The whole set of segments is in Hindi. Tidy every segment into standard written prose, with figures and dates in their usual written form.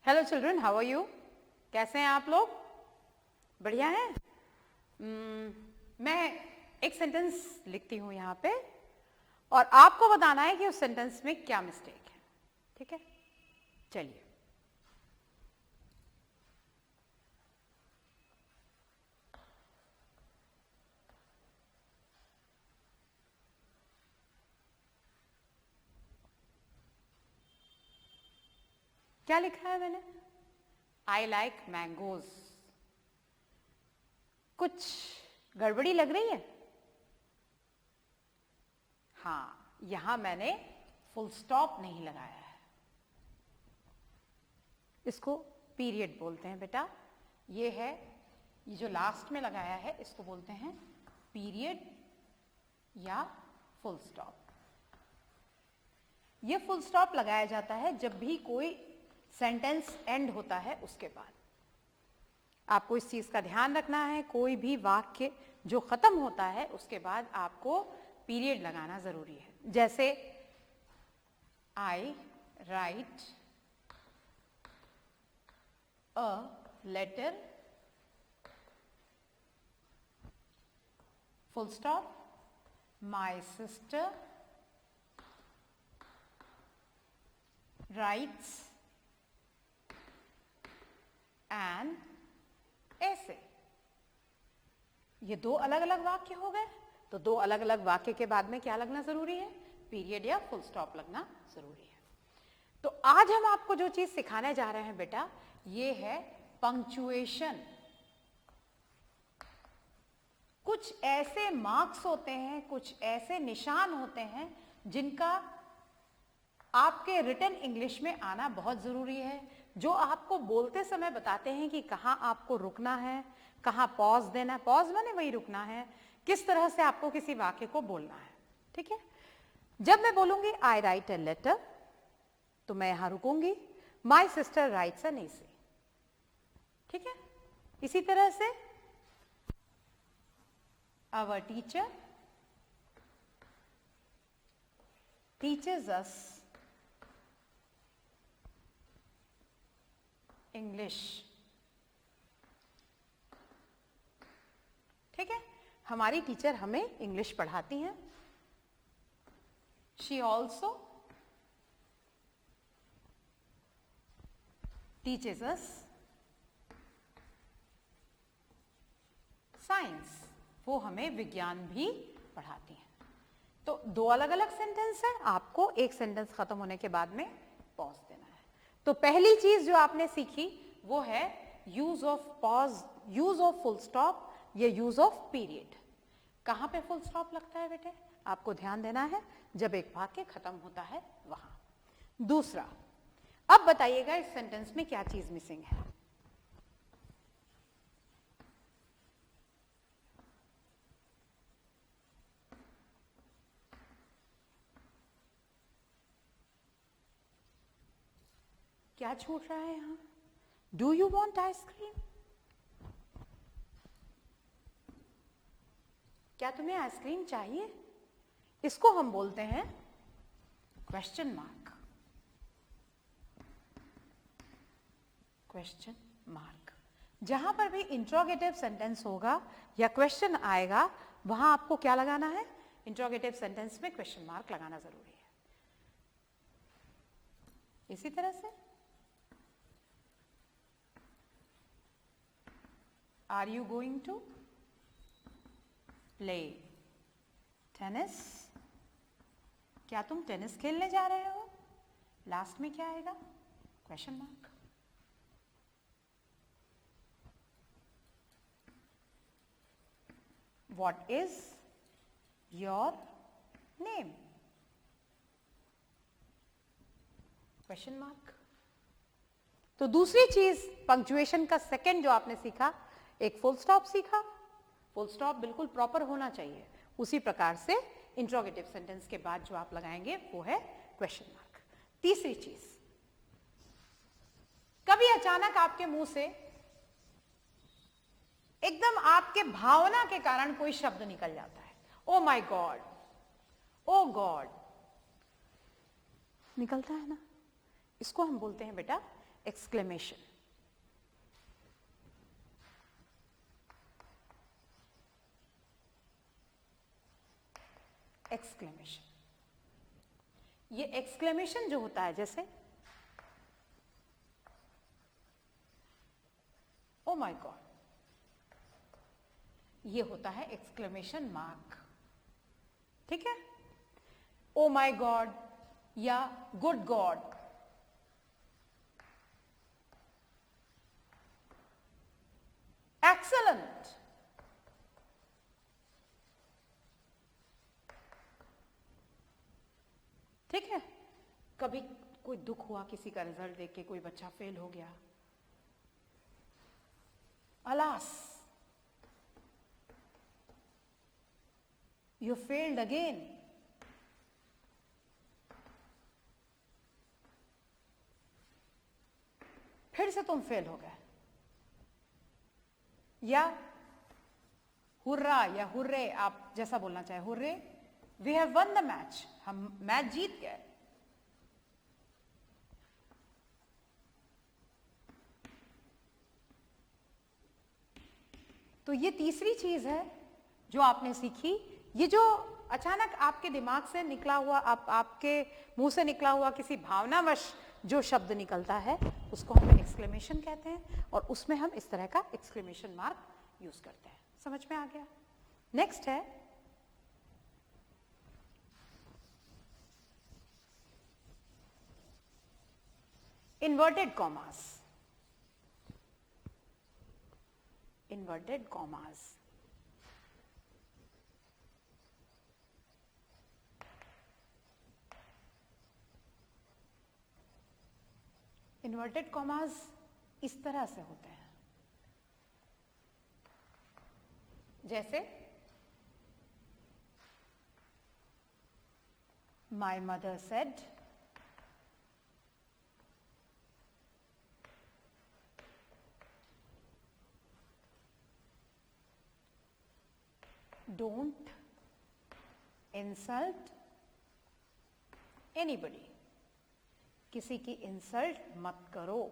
Hello children, how are you? कैसे हैं आप लोग? बढ़िया हैं? मैं एक सेंटेंस लिखती हूं यहां पे और आपको बताना है कि उस सेंटेंस में क्या मिस्टेक है। ठीक है, चलिए। क्या लिखा है मैंने? I like mangoes. कुछ गड़बड़ी लग रही है? हाँ, यहां मैंने फुल स्टॉप नहीं लगाया है। इसको पीरियड बोलते हैं बेटा। ये है, ये जो लास्ट में लगाया है इसको बोलते हैं पीरियड या फुल स्टॉप। ये फुल स्टॉप लगाया जाता है जब भी कोई सेंटेंस एंड होता है उसके बाद। आपको इस चीज का ध्यान रखना है, कोई भी वाक्य जो खत्म होता है उसके बाद आपको पीरियड लगाना जरूरी है। जैसे I write a letter, full stop, my sister writes an ऐसे। ये दो अलग अलग वाक्य हो गए, तो दो अलग अलग वाक्य के बाद में क्या लगना जरूरी है? पीरियड या फुल स्टॉप लगना जरूरी है। तो आज हम आपको जो चीज सिखाने जा रहे हैं बेटा, ये है पंक्चुएशन। कुछ ऐसे मार्क्स होते हैं, कुछ ऐसे निशान होते हैं जिनका आपके रिटन इंग्लिश में आना बहुत जरूरी है, जो आपको बोलते समय बताते हैं कि कहाँ आपको रुकना है, कहाँ पॉज देना है। पॉज माने वही रुकना है, किस तरह से आपको किसी वाक्य को बोलना है। ठीक है, जब मैं बोलूंगी आई राइट ए लेटर तो मैं यहां रुकूंगी। My sister writes an essay. ठीक है, इसी तरह से our teacher teaches us English. ठीक है, हमारी टीचर हमें इंग्लिश पढ़ाती हैं। She also teaches us science. वो हमें विज्ञान भी पढ़ाती हैं। तो दो अलग अलग सेंटेंस है, आपको एक सेंटेंस खत्म होने के बाद में पॉज देना है। तो पहली चीज जो आपने सीखी वो है use of pause, use of full stop या यूज ऑफ पीरियड। कहां पे फुल स्टॉप लगता है बेटे? आपको ध्यान देना है जब एक वाक्य खत्म होता है वहां। दूसरा, अब बताइएगा इस सेंटेंस में क्या चीज मिसिंग है? क्या छूट रहा है यहां? Do you want ice cream? क्या तुम्हें आइसक्रीम चाहिए? इसको हम बोलते हैं क्वेश्चन मार्क। Question mark. जहां पर भी इंट्रोगेटिव सेंटेंस होगा या क्वेश्चन आएगा, वहां आपको क्या लगाना है? इंट्रोगेटिव सेंटेंस में क्वेश्चन मार्क लगाना जरूरी है। इसी तरह से are you going to play tennis? क्या तुम टेनिस खेलने जा रहे हो? लास्ट में क्या आएगा? Question mark. What is your name? Question mark. तो दूसरी चीज पंक्चुएशन का सेकंड जो आपने सीखा, एक फुल स्टॉप सीखा। फुल स्टॉप बिल्कुल प्रॉपर होना चाहिए। उसी प्रकार से इंट्रोगेटिव सेंटेंस के बाद जो आप लगाएंगे वो है क्वेश्चन मार्क। तीसरी चीज, कभी अचानक आपके मुंह से एकदम आपके भावना के कारण कोई शब्द निकल जाता है। Oh my God, oh God, निकलता है ना, इसको हम बोलते हैं बेटा exclamation. Exclamation. ये exclamation जो होता है जैसे oh my god, ये होता है exclamation mark. ठीक है? oh my god या good god. Excellent. ठीक है? कभी कोई दुख हुआ किसी का रिजल्ट देख के, कोई बच्चा फेल हो गया, alas, you failed again. फिर से तुम फेल हो गए. या हुर्रा या हुर्रे, आप जैसा बोलना चाहे, hurray, we have won the match, हम मैच जीत गए. तो ये तीसरी चीज है जो आपने सीखी. ये जो अचानक आपके दिमाग से निकला हुआ, आपके मुंह से निकला हुआ किसी भावनावश जो शब्द निकलता है उसको हम एक्सक्लेमेशन कहते हैं, और उसमें हम इस तरह का एक्सक्लेमेशन मार्क यूज करते हैं. समझ में आ गया? नेक्स्ट है inverted commas. Inverted commas. Inverted commas इस तरह से होते हैं जैसे My mother said, don't insult anybody. किसी की इंसल्ट मत करो.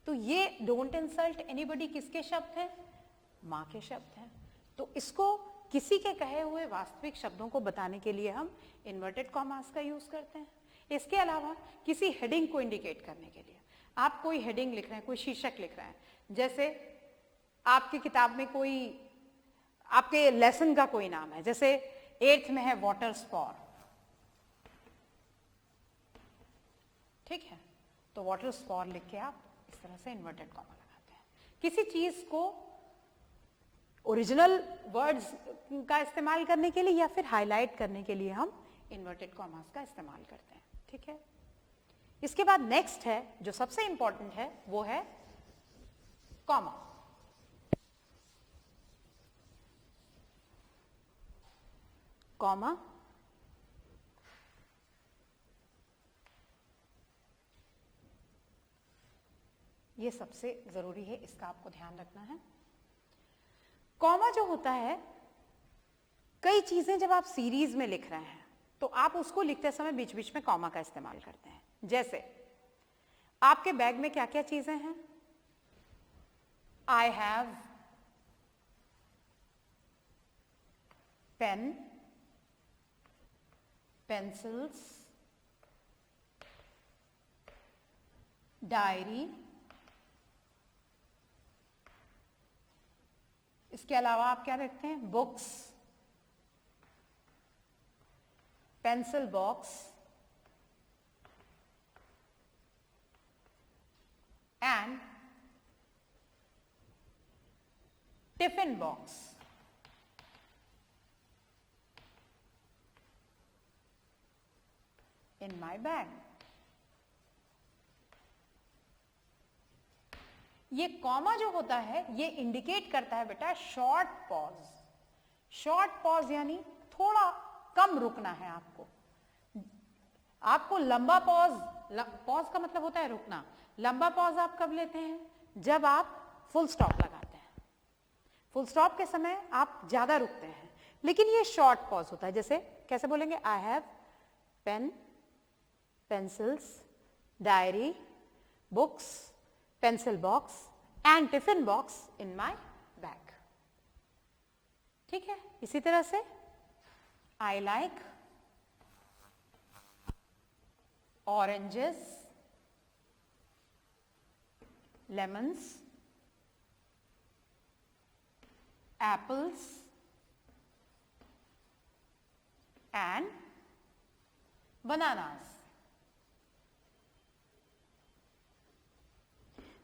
तो ये डोंट इंसल्ट एनीबडी किसके शब्द हैं? मां के शब्द हैं. तो इसको किसी के कहे हुए वास्तविक शब्दों को बताने के लिए हम इन्वर्टेड कॉमास का यूज करते हैं. इसके अलावा किसी हेडिंग को इंडिकेट करने के लिए, आप कोई हेडिंग लिख रहे हैं, कोई शीर्षक लिख रहे हैं, जैसे आपकी किताब में कोई आपके लेसन का कोई नाम है, जैसे 8th में है वाटर स्पॉर. ठीक है? तो वाटर स्पॉर लिख के आप इस तरह से इन्वर्टेड कॉमा लगाते हैं. किसी चीज को ओरिजिनल वर्ड्स का इस्तेमाल करने के लिए या फिर हाईलाइट करने के लिए हम इन्वर्टेड कॉमास का इस्तेमाल करते हैं. ठीक है? इसके बाद नेक्स्ट है जो सबसे इंपॉर्टेंट है, वो है कॉमा. कॉमा ये सबसे जरूरी है, इसका आपको ध्यान रखना है. कॉमा जो होता है, कई चीजें जब आप सीरीज में लिख रहे हैं तो आप उसको लिखते समय बीच बीच में कॉमा का इस्तेमाल करते हैं. जैसे आपके बैग में क्या क्या चीजें हैं? I have pen, pencils, diary. इसके अलावा आप क्या रखते हैं? Books, pencil box and tiffin box. In my bag. ये कॉमा जो होता है ये इंडिकेट करता है बेटा शॉर्ट पॉज. शॉर्ट पॉज यानी थोड़ा कम रुकना है आपको. आपको लंबा पॉज, पॉज का मतलब होता है रुकना. लंबा पॉज आप कब लेते हैं? जब आप फुल स्टॉप लगाते हैं. फुल स्टॉप के समय आप ज्यादा रुकते हैं, लेकिन ये शॉर्ट पॉज होता है. जैसे कैसे बोलेंगे? I have pen, pencils, diary, books, pencil box and tiffin box in my bag. ठीक है, इसी तरह से I like oranges, lemons, apples and bananas.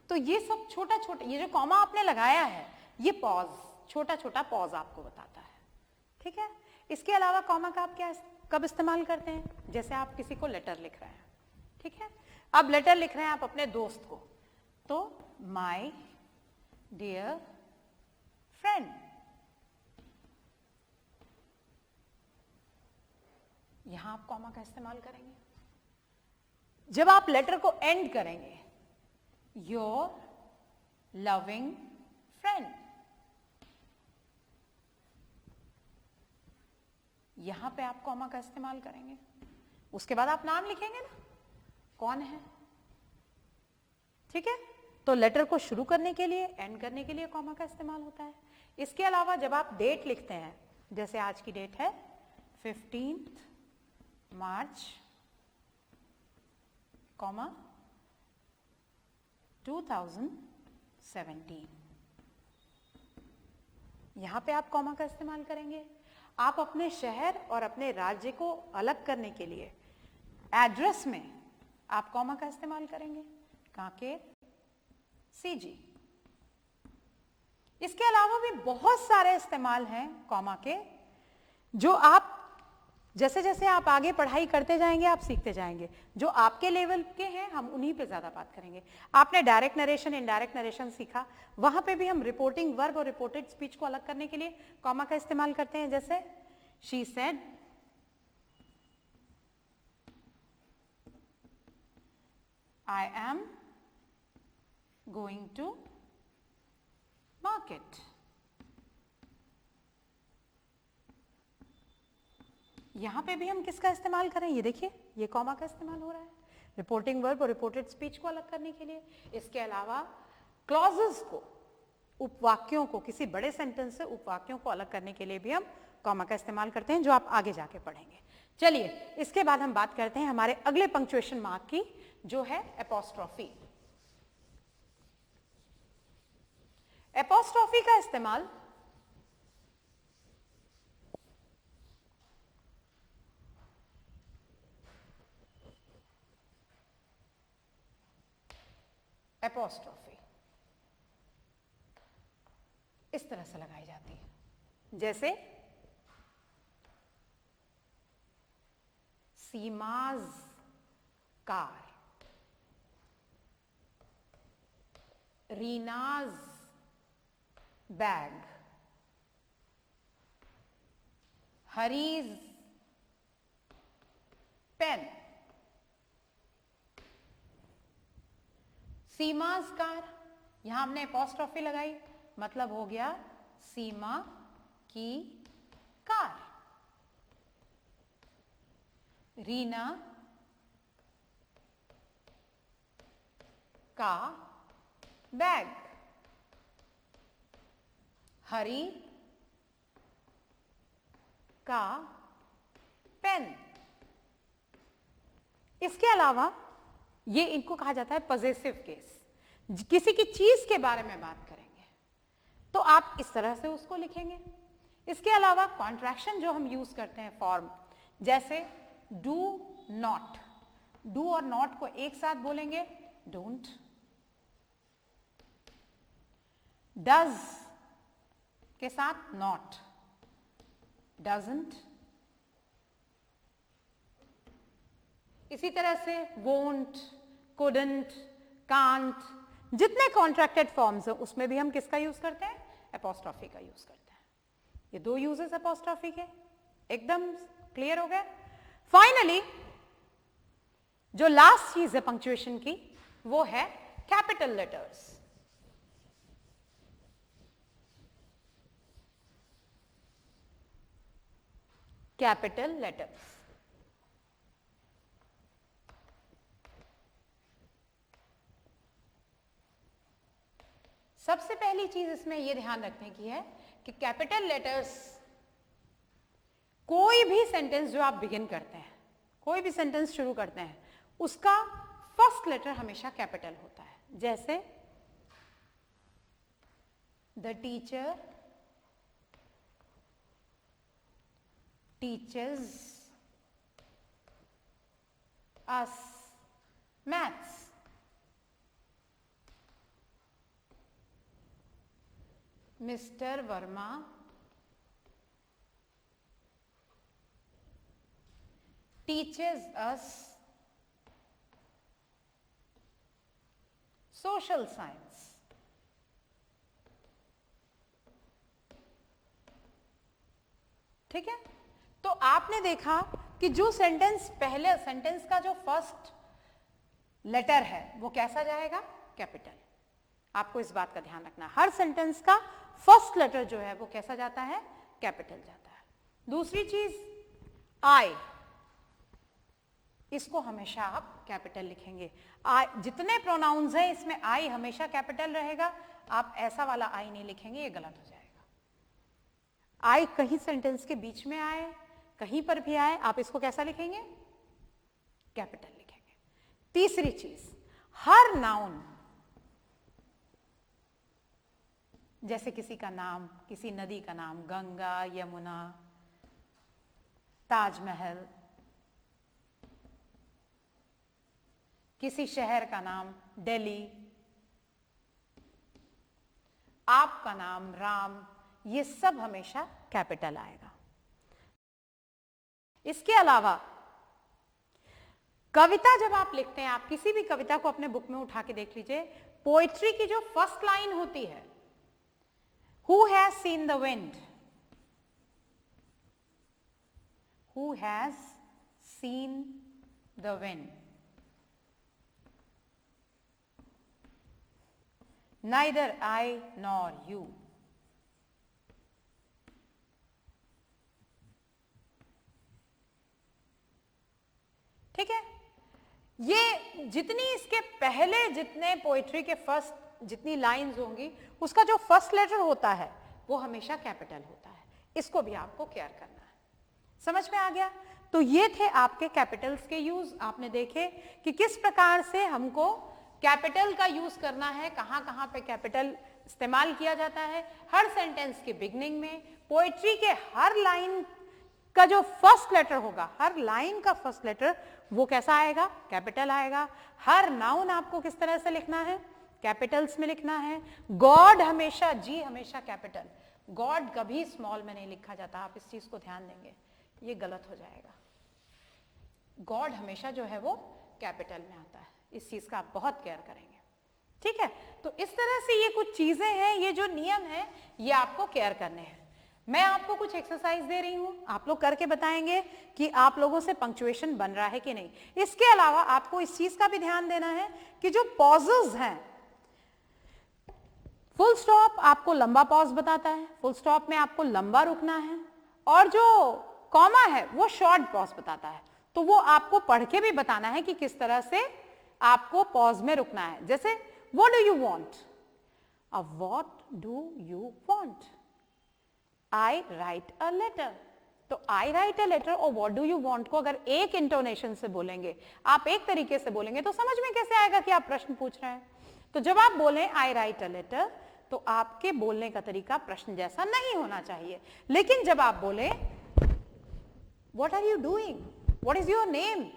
तो ये सब छोटा छोटा, ये जो कॉमा आपने लगाया है, ये पॉज, छोटा छोटा पॉज आपको बताता है, ठीक है। इसके अलावा कॉमा का आप क्या कब इस्तेमाल करते हैं? जैसे आप किसी को लेटर लिख रहे हैं, ठीक है, अब लेटर लिख रहे हैं आप अपने दोस्त को, तो माय डियर फ्रेंड, यहां आप कॉमा का इस्तेमाल करेंगे। जब आप लेटर को एंड करेंगे, योर लविंग फ्रेंड, यहां पे आप कॉमा का इस्तेमाल करेंगे। उसके बाद आप नाम लिखेंगे ना, कौन है, ठीक है। तो लेटर को शुरू करने के लिए, एंड करने के लिए कॉमा का इस्तेमाल होता है। इसके अलावा जब आप डेट लिखते हैं, जैसे आज की डेट है 15 मार्च, कॉमा 2017, यहां पे आप कॉमा का इस्तेमाल करेंगे। आप अपने शहर और अपने राज्य को अलग करने के लिए एड्रेस में आप कॉमा का इस्तेमाल करेंगे, कांकेर सीजी। इसके अलावा भी बहुत सारे इस्तेमाल हैं कॉमा के, जो आप जैसे जैसे आप आगे पढ़ाई करते जाएंगे आप सीखते जाएंगे। जो आपके लेवल के हैं हम उन्हीं पे ज्यादा बात करेंगे। आपने डायरेक्ट नरेशन, इनडायरेक्ट नरेशन सीखा, वहां पे भी हम रिपोर्टिंग वर्ब और रिपोर्टेड स्पीच को अलग करने के लिए कॉमा का इस्तेमाल करते हैं। जैसे she said I am going to market, यहां पे भी हम किसका इस्तेमाल करें, ये देखिए ये कॉमा का इस्तेमाल हो रहा है रिपोर्टिंग वर्ब और रिपोर्टेड स्पीच को अलग करने के लिए। इसके अलावा क्लॉजेस को, उपवाक्यों को, किसी बड़े सेंटेंस से उपवाक्यों को अलग करने के लिए भी हम कॉमा का इस्तेमाल करते हैं, जो आप आगे जाके पढ़ेंगे। चलिए इसके बाद हम बात करते हैं हमारे अगले पंक्चुएशन मार्क की, जो है एपोस्ट्रोफी। एपोस्ट्रोफी का इस्तेमाल एपोस्ट्रोफी इस तरह से लगाई जाती है, जैसे Seema's car, Reena's bag, Hari's pen. Seema's car, यहां हमने एपोस्ट्रोफी लगाई, मतलब हो गया सीमा की कार। रीना का बैग, हरी का पेन। इसके अलावा ये इनको कहा जाता है पजेसिव केस, किसी की चीज के बारे में बात करेंगे तो आप इस तरह से उसको लिखेंगे। इसके अलावा कॉन्ट्रैक्शन जो हम यूज करते हैं फॉर्म, जैसे डू नॉट, डू और नॉट को एक साथ बोलेंगे डोंट, डज के साथ नॉट, डजंट। इसी तरह से वोंट, कुडंट, कांट, जितने कॉन्ट्रैक्टेड फॉर्म्स हैं उसमें भी हम किसका यूज करते हैं, एपोस्ट्रोफी का यूज करते हैं। ये दो यूजेस एपोस्ट्रोफी के एकदम क्लियर हो गए। फाइनली जो लास्ट चीज है पंक्चुएशन की, वो है कैपिटल लेटर्स। कैपिटल लेटर्स सबसे पहली चीज इसमें यह ध्यान रखने की है कि कैपिटल लेटर्स, कोई भी सेंटेंस जो आप बिगिन करते हैं, कोई भी सेंटेंस शुरू करते हैं, उसका फर्स्ट लेटर हमेशा कैपिटल होता है। जैसे the teacher teaches us maths. Mister Verma teaches us social science। ठीक है, तो आपने देखा कि जो सेंटेंस, पहले सेंटेंस का जो फर्स्ट लेटर है वो कैसा जाएगा, कैपिटल। आपको इस बात का ध्यान रखना, हर सेंटेंस का फर्स्ट लेटर जो है वो कैसा जाता है, कैपिटल जाता है। दूसरी चीज, आई, इसको हमेशा आप कैपिटल लिखेंगे। आई, जितने प्रोनाउंस हैं इसमें आई हमेशा कैपिटल रहेगा। आप ऐसा वाला आई नहीं लिखेंगे, ये गलत हो जाएगा। आई कहीं सेंटेंस के बीच में आए, कहीं पर भी आए, आप इसको कैसा लिखेंगे, कैपिटल लिखेंगे। तीसरी चीज, हर नाउन, जैसे किसी का नाम, किसी नदी का नाम, गंगा, यमुना, ताजमहल, किसी शहर का नाम दिल्ली, आपका नाम राम, ये सब हमेशा कैपिटल आएगा। इसके अलावा कविता जब आप लिखते हैं, आप किसी भी कविता को अपने बुक में उठा के देख लीजिए, पोएट्री की जो फर्स्ट लाइन होती है, who has seen the wind, who has seen the wind, neither I nor you। ठीक है, ये जितनी इसके पहले जितने पोएट्री के फर्स्ट जितनी लाइंस होंगी, उसका जो फर्स्ट लेटर होता है वो हमेशा कैपिटल होता है। इसको भी आपको केयर करना है। समझ में आ गया? तो ये थे आपके कैपिटल्स के यूज। आपने देखे कि किस प्रकार से हमको कैपिटल का यूज करना है, कहां कहां पे कैपिटल इस्तेमाल किया जाता है। हर सेंटेंस के बिगनिंग में, पोएट्री के हर लाइन का जो फर्स्ट लेटर होगा, हर लाइन का फर्स्ट लेटर वो कैसा आएगा, कैपिटल आएगा। हर नाउन आपको किस तरह से लिखना है, कैपिटल्स में लिखना है। गॉड हमेशा, जी हमेशा कैपिटल, गॉड कभी स्मॉल में नहीं लिखा जाता। आप इस चीज को ध्यान देंगे, ये गलत हो जाएगा। गॉड हमेशा जो है वो कैपिटल में आता है। इस चीज का आप बहुत केयर करेंगे। ठीक है, तो इस तरह से ये कुछ चीजें हैं, ये जो नियम है ये आपको केयर करने हैं। मैं आपको कुछ एक्सरसाइज दे रही हूं, आप लोग करके बताएंगे कि आप लोगों से पंक्चुएशन बन रहा है कि नहीं। इसके अलावा आपको इस चीज का भी ध्यान देना है कि जो पॉजेस हैं, फुल स्टॉप आपको लंबा पॉज बताता है, फुल स्टॉप में आपको लंबा रुकना है, और जो कॉमा है वो शॉर्ट पॉज बताता है। तो वो आपको पढ़ के भी बताना है कि किस तरह से आपको पॉज में रुकना है। जैसे व्हाट डू यू वांट, अब what do you want, I write a letter. तो आई राइट अ लेटर और व्हाट डू यू वांट को अगर एक इंटोनेशन से बोलेंगे, आप एक तरीके से बोलेंगे, तो समझ में कैसे आएगा कि आप प्रश्न पूछ रहे हैं। तो जब आप बोलें आई राइट अ लेटर, तो आपके बोलने का तरीका प्रश्न जैसा नहीं होना चाहिए। लेकिन जब आप बोले what are you doing, what is your name,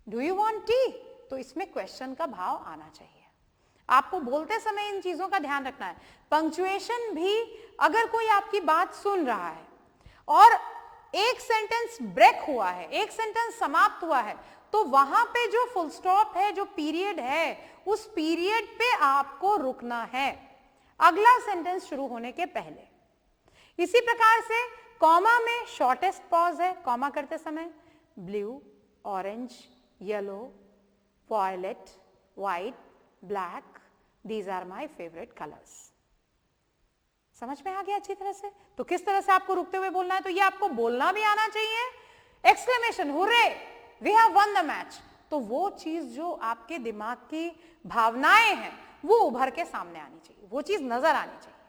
do you want tea, तो इसमें क्वेश्चन का भाव आना चाहिए। आपको बोलते समय इन चीजों का ध्यान रखना है। पंक्चुएशन भी, अगर कोई आपकी बात सुन रहा है और एक सेंटेंस ब्रेक हुआ है, एक सेंटेंस समाप्त हुआ है, तो वहां पे जो फुल स्टॉप है, जो पीरियड है, उस पीरियड पे आपको रुकना है, अगला सेंटेंस शुरू होने के पहले। इसी प्रकार से कॉमा में शॉर्टेस्ट पॉज है। कॉमा करते समय blue, orange, yellow, violet, white, black, these are my favourite colours. समझ में आ गया अच्छी तरह से? तो किस तरह से आपको रुकते हुए बोलना है, तो ये आपको बोलना भी आना चाहिए। Exclamation, hurray, we have won the match. तो वो चीज जो आपके दिमाग की भावनाएं हैं वो उभर के सामने आनी चाहिए, वो चीज नजर आनी चाहिए।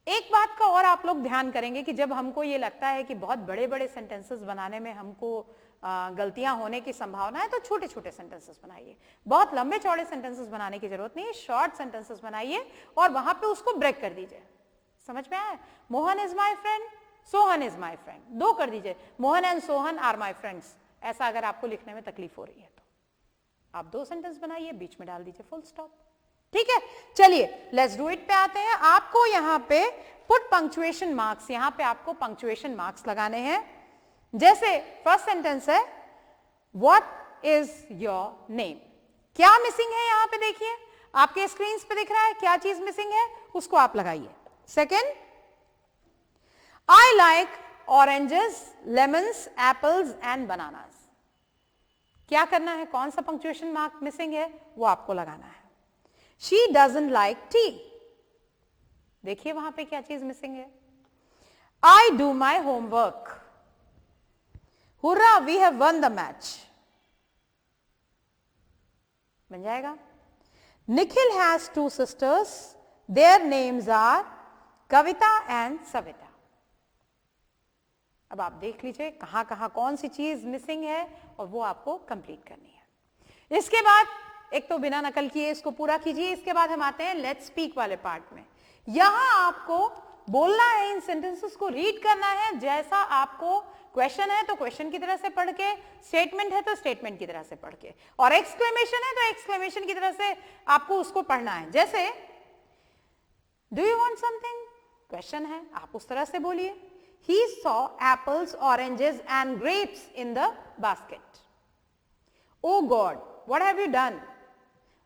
एक बात का और आप लोग ध्यान करेंगे कि जब हमको ये लगता है कि बहुत बड़े बड़े सेंटेंसेस बनाने में हमको गलतियां होने की संभावना है, तो छोटे छोटे सेंटेंसेस बनाइए। बहुत लंबे चौड़े सेंटेंसेस बनाने की जरूरत नहीं है, शॉर्ट सेंटेंसेस बनाइए और वहां पे उसको ब्रेक कर दीजिए। समझ में आया? Mohan is my friend, Sohan is my friend, 2 कर दीजिए। Mohan and Sohan are my friends. ऐसा अगर आपको लिखने में तकलीफ हो रही है तो आप 2 सेंटेंस बनाइए, बीच में डाल दीजिए फुल स्टॉप। ठीक है, चलिए लेट्स डू इट पे आते हैं। आपको यहां पे पुट पंक्चुएशन मार्क्स, यहां पे आपको पंक्चुएशन मार्क्स लगाने हैं। जैसे फर्स्ट सेंटेंस है व्हाट इज योर नेम। क्या मिसिंग है यहां पे देखिए, आपके स्क्रीन पे दिख रहा है क्या चीज मिसिंग है, उसको आप लगाइए। Second, I like oranges, lemons, apples and bananas. क्या करना है, कौन सा पंक्चुएशन मार्क मिसिंग है वो आपको लगाना है। शी डजंट लाइक टी, देखिए वहां पे क्या चीज मिसिंग है। I do my homework, hurray we have won the match, बन जाएगा। Nikhil has 2 sisters, their names are Kavita and Savita. अब आप देख लीजिए कहां कहां कौन सी चीज मिसिंग है और वो आपको कंप्लीट करनी है। इसके बाद एक तो बिना नकल किए इसको पूरा कीजिए। इसके बाद हम आते हैं लेट्स स्पीक वाले पार्ट में। यहां आपको बोलना है, इन सेंटेंसेस को रीड करना है। जैसा आपको क्वेश्चन है तो क्वेश्चन की तरह से पढ़ के, स्टेटमेंट है तो स्टेटमेंट की तरह से पढ़ के, और एक्सक्लेमेशन है तो एक्सक्लेमेशन की तरह से आपको उसको पढ़ना है। जैसे do you want something, question है, आप उस तरह से बोलिए। He saw apples, oranges and grapes in the basket. Oh God, what have you done?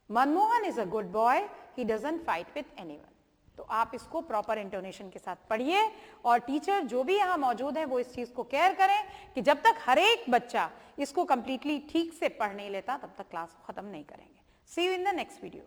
Manmohan is a good boy. He doesn't fight with anyone. तो आप इसको प्रॉपर इंटोनेशन के साथ पढ़िए और टीचर जो भी यहाँ मौजूद है वो इस चीज को केयर करें कि जब तक हर एक बच्चा इसको कंप्लीटली ठीक से पढ़ नहीं लेता तब तक क्लास को खत्म नहीं करेंगे। See you in the next video.